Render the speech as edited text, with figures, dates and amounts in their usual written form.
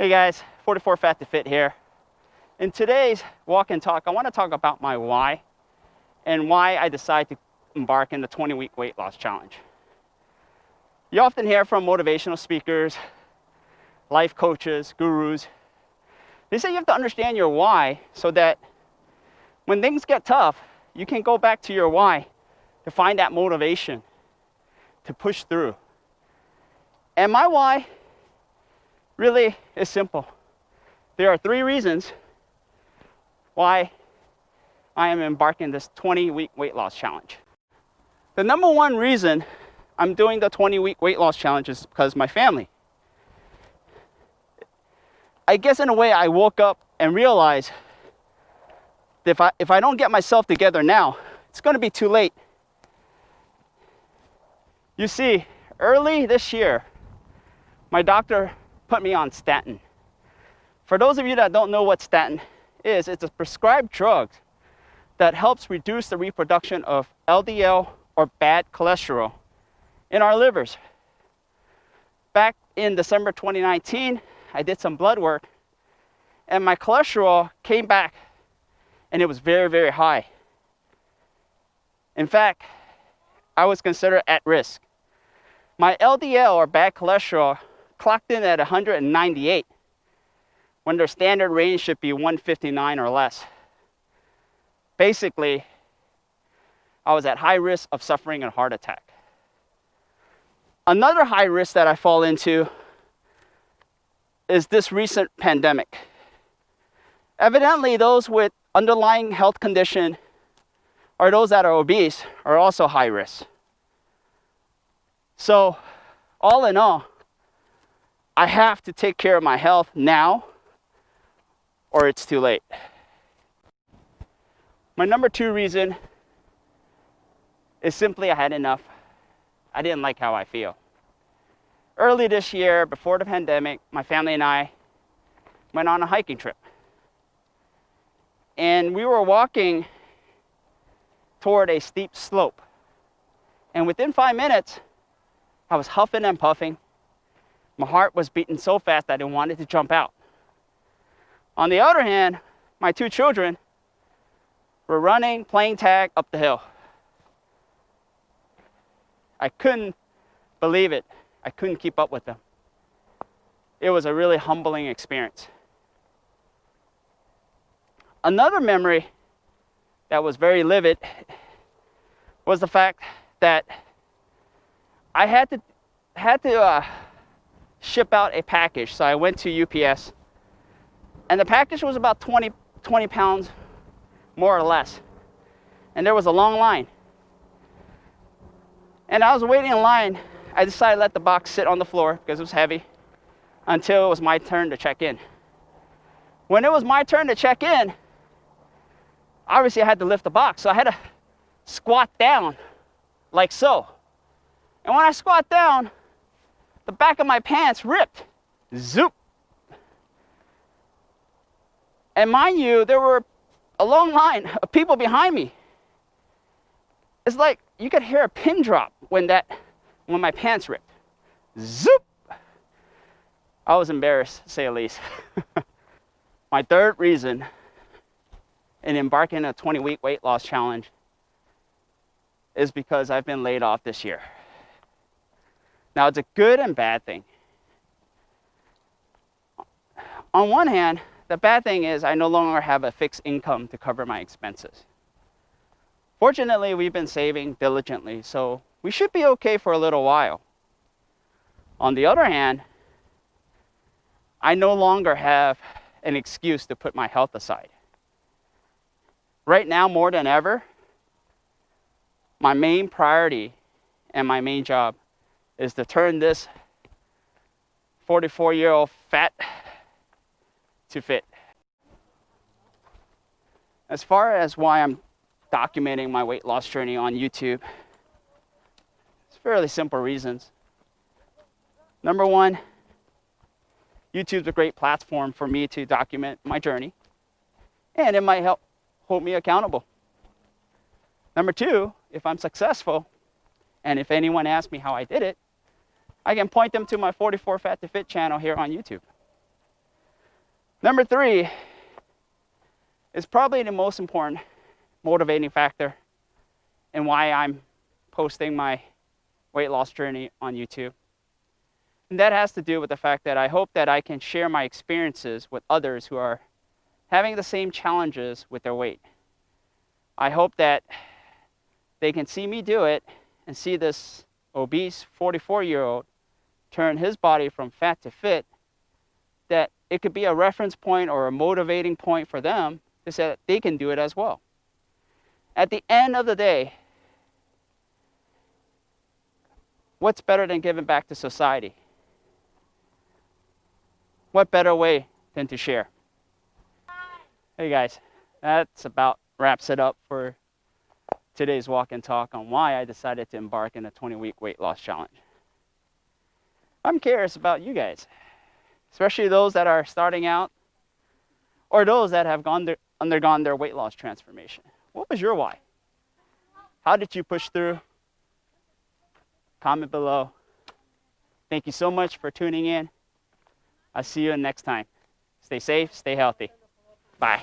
Hey guys, 44 Fat to Fit here. In today's walk and talk, I want to talk about my why and why I decided to embark in the 20-week weight loss challenge. You often hear from motivational speakers, life coaches, gurus. They say you have to understand your why so that when things get tough, you can go back to your why to find that motivation to push through. And my why really is simple. There are 3 reasons why I am embarking this 20-week weight loss challenge. The number 1 reason I'm doing the 20-week weight loss challenge is because of my family. I guess in a way I woke up and realized that if I don't get myself together now, it's going to be too late. You see, early this year, my doctor put me on statin. For those of you that don't know what statin is, it's a prescribed drug that helps reduce the reproduction of LDL or bad cholesterol in our livers. Back in December 2019, I did some blood work and my cholesterol came back and it was very, very high. In fact, I was considered at risk. My LDL or bad cholesterol clocked in at 198 when their standard range should be 159 or less. Basically, I was at high risk of suffering a heart attack. Another high risk that I fall into is this recent pandemic. Evidently, those with underlying health condition or those that are obese are also high risk. So, all in all, I have to take care of my health now or it's too late. My number 2 reason is simply I had enough. I didn't like how I feel. Early this year, before the pandemic, my family and I went on a hiking trip. And we were walking toward a steep slope. And within 5 minutes, I was huffing and puffing. My heart was beating so fast that I wanted to jump out. On the other hand, my 2 children were running, playing tag up the hill. I couldn't believe it. I couldn't keep up with them. It was a really humbling experience. Another memory that was very vivid was the fact that I had to ship out a package. So I went to UPS, and the package was about 20 pounds, more or less. And there was a long line. And I was waiting in line. I decided to let the box sit on the floor because it was heavy until it was my turn to check in. When it was my turn to check in, obviously I had to lift the box. So I had to squat down like so. And when I squat down, the back of my pants ripped. Zoop. And mind you, there were a long line of people behind me. It's like you could hear a pin drop when my pants ripped. Zoop. I was embarrassed, to say the least. My 3rd reason in embarking on a 20-week weight loss challenge is because I've been laid off this year. Now, it's a good and bad thing. On one hand, the bad thing is I no longer have a fixed income to cover my expenses. Fortunately, we've been saving diligently, so we should be okay for a little while. On the other hand, I no longer have an excuse to put my health aside. Right now, more than ever, my main priority and my main job is to turn this 44-year-old fat to fit. As far as why I'm documenting my weight loss journey on YouTube, it's fairly simple reasons. Number 1, YouTube's a great platform for me to document my journey, and it might help hold me accountable. Number 2, if I'm successful, and if anyone asks me how I did it, I can point them to my 44 Fat to Fit channel here on YouTube. Number 3 is probably the most important motivating factor and why I'm posting my weight loss journey on YouTube. And that has to do with the fact that I hope that I can share my experiences with others who are having the same challenges with their weight. I hope that they can see me do it and see this obese 44-year-old turn his body from fat to fit, that it could be a reference point or a motivating point for them to say that they can do it as well. At the end of the day, what's better than giving back to society? What better way than to share? Hey guys, that's about wraps it up for today's walk and talk on why I decided to embark in a 20-week weight loss challenge. I'm curious about you guys, especially those that are starting out or those that have undergone their weight loss transformation. What was your why? How did you push through? Comment below. Thank you so much for tuning in. I'll see you next time. Stay safe, stay healthy. Bye.